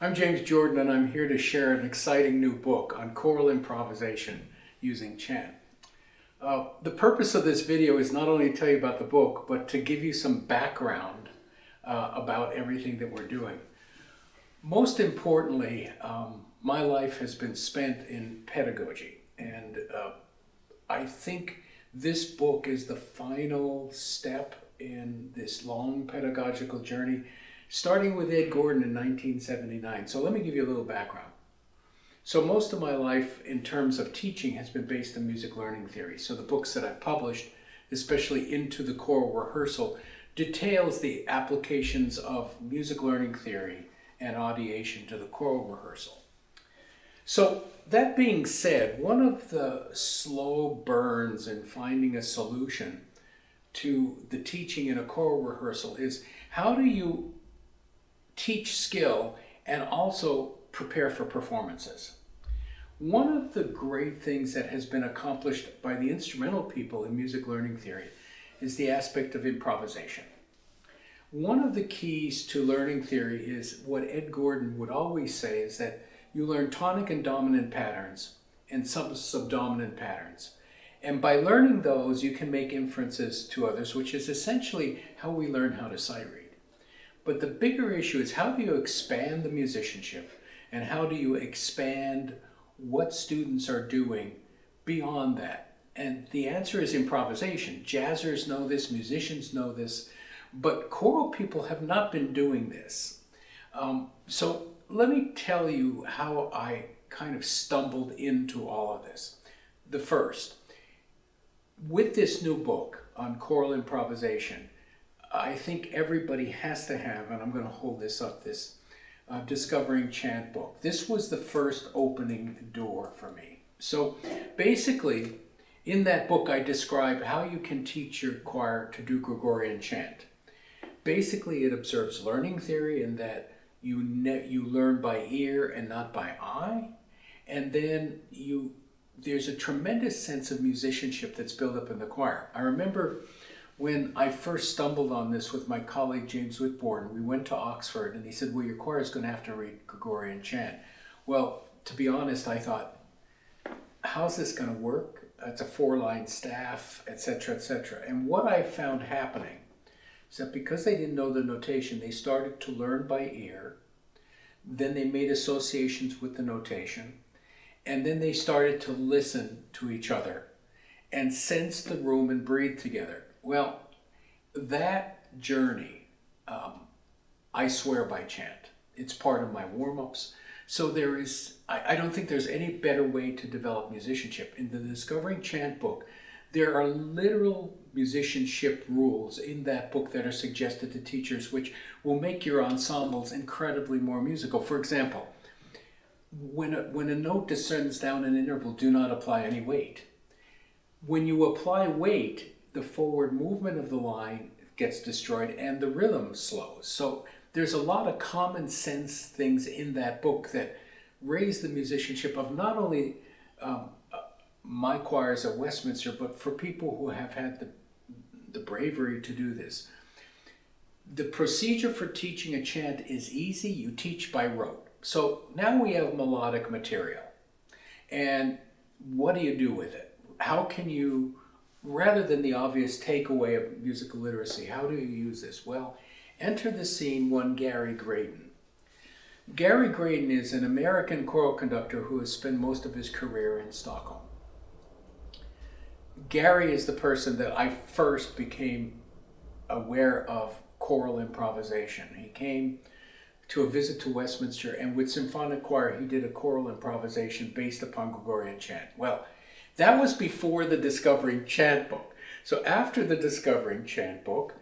I'm James Jordan, and I'm here to share an exciting new book on choral improvisation using chant. The purpose of this video is not only to tell you about the book, but to give you some background about everything that we're doing. Most importantly, my life has been spent in pedagogy, and I think this book is the final step in this long pedagogical journey, starting with Ed Gordon in 1979. So let me give you a little background. So most of my life in terms of teaching has been based on music learning theory. So the books that I've published, especially Into the Choral Rehearsal, details the applications of music learning theory and audiation to the choral rehearsal. So that being said, one of the slow burns in finding a solution to the teaching in a choral rehearsal is how do you teach skill and also prepare for performances. One of the great things that has been accomplished by the instrumental people in music learning theory is the aspect of improvisation. One of the keys to learning theory is what Ed Gordon would always say is that you learn tonic and dominant patterns and some subdominant patterns. And by learning those, you can make inferences to others, which is essentially how we learn how to sight read. But the bigger issue is how do you expand the musicianship and how do you expand what students are doing beyond that? And the answer is improvisation. Jazzers know this, musicians know this, but choral people have not been doing this. So let me tell you how I kind of stumbled into all of this. The first, with this new book on choral improvisation, I think everybody has to have, and I'm going to hold this up, this Discovering Chant book. This was the first opening door for me. So basically, in that book, I describe how you can teach your choir to do Gregorian chant. Basically, it observes learning theory in that you learn by ear and not by eye, and then there's a tremendous sense of musicianship that's built up in the choir. I remember when I first stumbled on this with my colleague James Whitbourne, we went to Oxford and he said, well, your choir is going to have to read Gregorian chant. Well, to be honest, I thought, how's this going to work? It's a 4-line staff, etc., etc. And what I found happening is that because they didn't know the notation, they started to learn by ear, then they made associations with the notation, and then they started to listen to each other and sense the room and breathe together. Well, that journey, I swear by chant. It's part of my warm-ups. So I don't think there's any better way to develop musicianship. In the Discovering Chant book, there are literal musicianship rules in that book that are suggested to teachers, which will make your ensembles incredibly more musical. For example, when a note descends down an interval, do not apply any weight. When you apply weight, the forward movement of the line gets destroyed and the rhythm slows. So there's a lot of common sense things in that book that raise the musicianship of not only my choirs at Westminster, but for people who have had the bravery to do this. The procedure for teaching a chant is easy. You teach by rote. So now we have melodic material. And what do you do with it? How can you, rather than the obvious takeaway of musical literacy, how do you use this? Well, enter the scene one Gary Graden. Gary Graden is an American choral conductor who has spent most of his career in Stockholm. Gary is the person that I first became aware of choral improvisation. He came to a visit to Westminster, and with symphonic choir, he did a choral improvisation based upon Gregorian chant. Well, that was before the Discovering Chant book. So after the Discovering Chant book,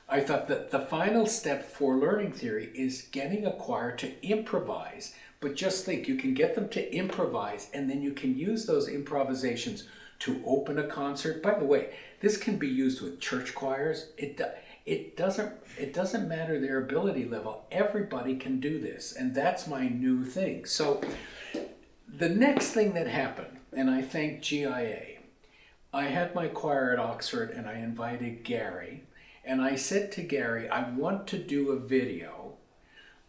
I thought that the final step for learning theory is getting a choir to improvise. But just think, you can get them to improvise, and then you can use those improvisations to open a concert. By the way, this can be used with church choirs. It doesn't matter their ability level. Everybody can do this, and that's my new thing. So the next thing that happened, and I thank GIA, I had my choir at Oxford and I invited Gary, and I said to Gary, I want to do a video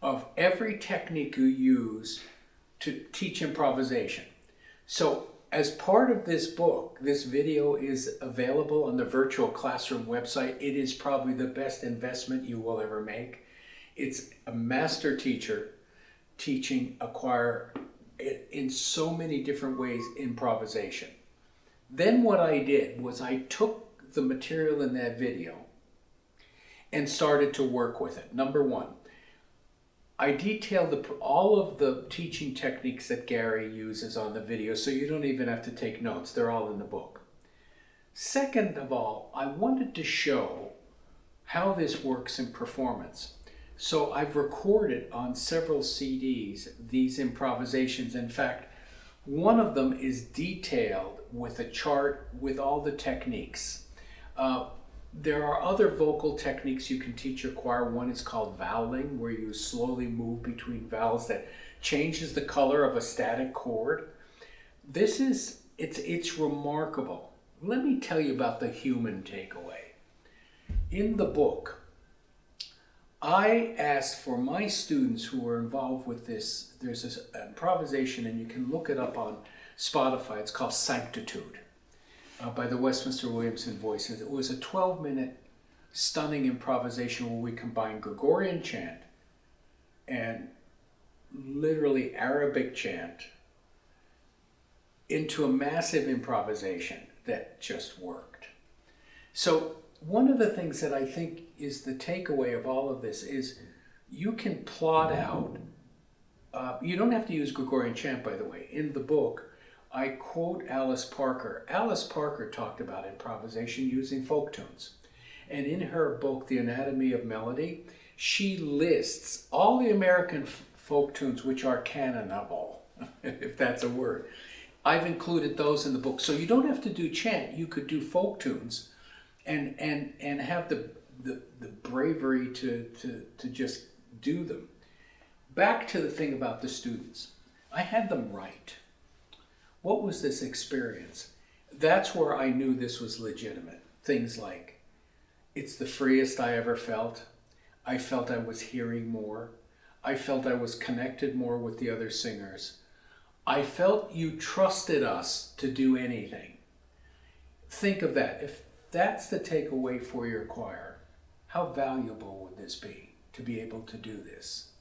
of every technique you use to teach improvisation. So as part of this book, this video is available on the Virtual Classroom website. It is probably the best investment you will ever make. It's a master teacher teaching a choir in so many different ways improvisation. Then what I did was I took the material in that video and started to work with it. Number one, I detailed all of the teaching techniques that Gary uses on the video, so you don't even have to take notes. They're all in the book. Second of all, I wanted to show how this works in performance. So I've recorded on several CDs these improvisations. In fact, one of them is detailed with a chart with all the techniques. There are other vocal techniques you can teach your choir. One is called voweling, where you slowly move between vowels that changes the color of a static chord. It's remarkable. Let me tell you about the human takeaway. In the book, I asked for my students who were involved with this, there's this improvisation, and you can look it up on Spotify. It's called Sanctitude by the Westminster Williamson Voices. It was a 12-minute stunning improvisation where we combined Gregorian chant and literally Arabic chant into a massive improvisation that just worked. So one of the things that I think is the takeaway of all of this is you can plot out, you don't have to use Gregorian chant, by the way. In the book, I quote Alice Parker. Alice Parker talked about improvisation using folk tunes. And in her book, The Anatomy of Melody, she lists all the American folk tunes which are canonable, if that's a word. I've included those in the book. So you don't have to do chant. You could do folk tunes and have the bravery to just do them. Back to the thing about the students. I had them write. What was this experience? That's where I knew this was legitimate. Things like, it's the freest I ever felt. I felt I was hearing more. I felt I was connected more with the other singers. I felt you trusted us to do anything. Think of that. If that's the takeaway for your choir, how valuable would this be to be able to do this?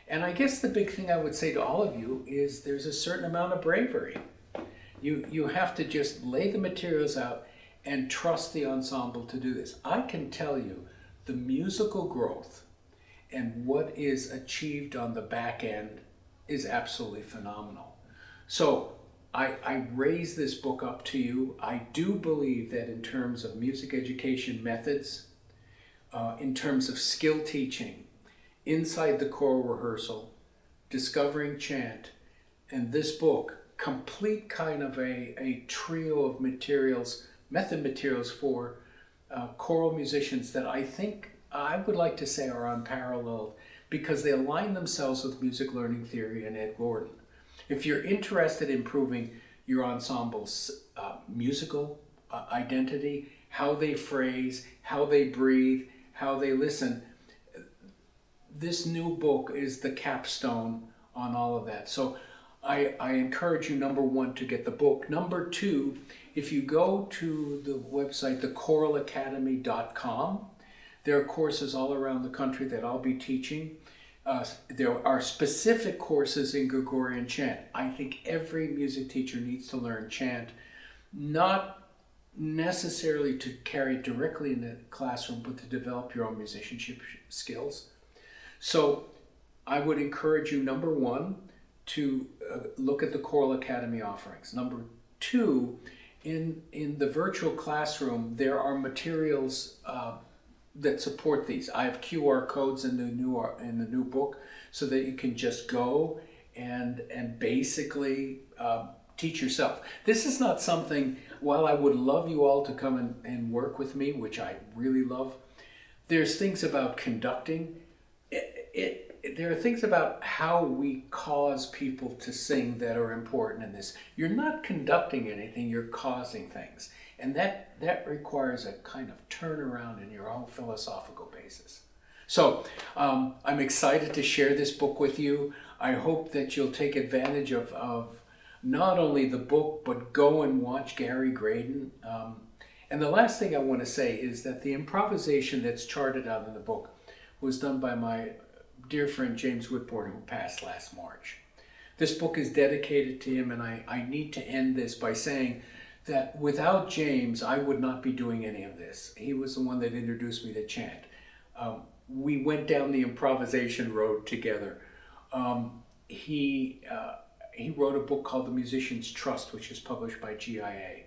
And I guess the big thing I would say to all of you is there's a certain amount of bravery. You have to just lay the materials out and trust the ensemble to do this. I can tell you the musical growth and what is achieved on the back end is absolutely phenomenal. So I raise this book up to you. I do believe that in terms of music education methods, in terms of skill teaching, inside the choral rehearsal, discovering chant, and this book, complete kind of a trio of materials, method materials for choral musicians that I think I would like to say are unparalleled because they align themselves with music learning theory and Ed Gordon. If you're interested in improving your ensemble's musical identity, how they phrase, how they breathe, how they listen, this new book is the capstone on all of that. So I encourage you, number one, to get the book. Number two, if you go to the website, thecoralacademy.com, there are courses all around the country that I'll be teaching. There are specific courses in Gregorian chant. I think every music teacher needs to learn chant, not necessarily to carry it directly in the classroom, but to develop your own musicianship skills. So I would encourage you, number one, to look at the Choral Academy offerings. Number two, in the virtual classroom, there are materials that support these. I have QR codes in the new book so that you can just go and basically teach yourself. This is not something, while I would love you all to come and work with me, which I really love, there's things about conducting. There are things about how we cause people to sing that are important in this. You're not conducting anything, you're causing things. And that requires a kind of turnaround in your own philosophical basis. So I'm excited to share this book with you. I hope that you'll take advantage of not only the book, but go and watch Gary Graden. And the last thing I want to say is that the improvisation that's charted out in the book was done by my dear friend James Whitbourne, who passed last March. This book is dedicated to him, and I need to end this by saying that without James, I would not be doing any of this. He was the one that introduced me to Chant. We went down the improvisation road together. He wrote a book called The Musician's Trust, which is published by GIA.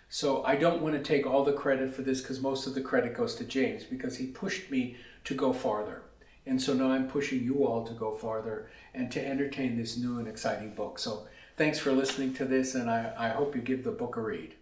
So I don't want to take all the credit for this, because most of the credit goes to James, because he pushed me to go farther. And so now I'm pushing you all to go farther and to entertain this new and exciting book. So thanks for listening to this, and I hope you give the book a read.